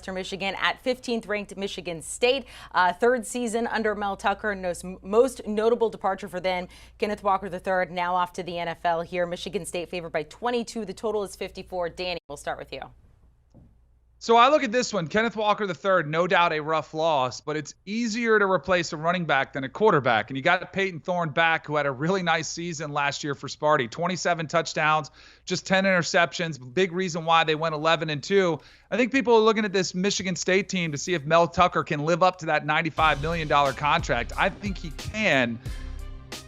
Western Michigan at 15th ranked Michigan State. Third season under Mel Tucker. Most notable departure for them, Kenneth Walker III, now off to the NFL here. Michigan State favored by 22. The total is 54. Danny, we'll start with you. So I look at this one, Kenneth Walker III, no doubt a rough loss, but it's easier to replace a running back than a quarterback. And you got Peyton Thorne back, who had a really nice season last year for Sparty. 27 touchdowns, just 10 interceptions. Big reason why they went 11-2. I think people are looking at this Michigan State team to see if Mel Tucker can live up to that $95 million contract. I think he can.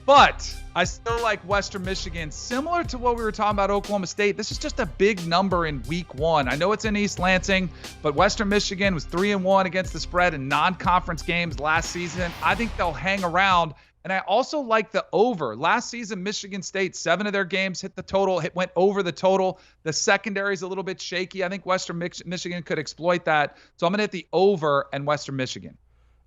But I still like Western Michigan. Similar to what we were talking about Oklahoma State, this is just a big number in week one. I know it's in East Lansing, but Western Michigan was 3-1 against the spread in non-conference games last season. I think they'll hang around. And I also like the over. Last season, Michigan State, 7 of their games hit the total, went over the total. The secondary is a little bit shaky. I think Western Michigan could exploit that. So I'm going to hit the over and Western Michigan.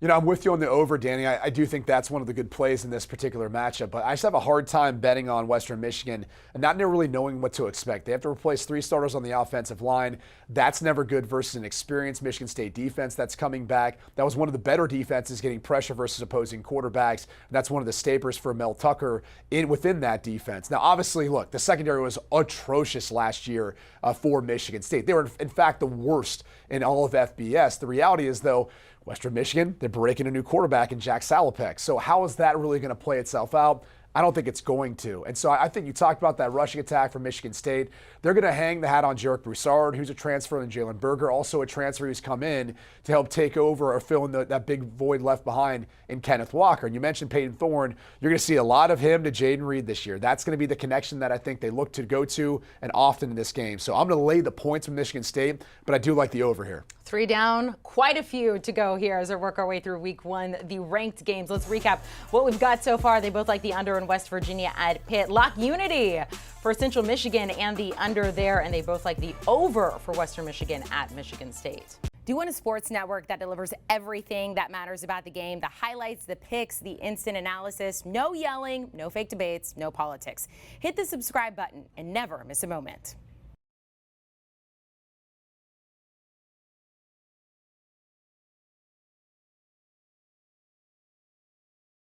You know, I'm with you on the over, Danny. I do think that's one of the good plays in this particular matchup, but I just have a hard time betting on Western Michigan and not really knowing what to expect. They have to replace 3 starters on the offensive line. That's never good versus an experienced Michigan State defense that's coming back. That was one of the better defenses getting pressure versus opposing quarterbacks. And that's one of the staples for Mel Tucker within that defense. Now, obviously, look, the secondary was atrocious last year for Michigan State. They were, in fact, the worst in all of FBS. The reality is, though, Western Michigan, they're breaking a new quarterback in Jack Salopek. So how is that really going to play itself out? I don't think it's going to. And so I think you talked about that rushing attack from Michigan State. They're going to hang the hat on Jarek Broussard, who's a transfer, and Jalen Berger, also a transfer who's come in to help take over or fill in that big void left behind in Kenneth Walker. And you mentioned Peyton Thorne. You're going to see a lot of him to Jaden Reed this year. That's going to be the connection that I think they look to go to and often in this game. So I'm going to lay the points with Michigan State, but I do like the over here. 3 down, quite a few to go here as we work our way through week one, the ranked games. Let's recap what we've got so far. They both like the under in West Virginia at Pitt. Lock unity for Central Michigan and the under there, and they both like the over for Western Michigan at Michigan State. Do you want a sports network that delivers everything that matters about the game? The highlights, the picks, the instant analysis, no yelling, no fake debates, no politics. Hit the subscribe button and never miss a moment.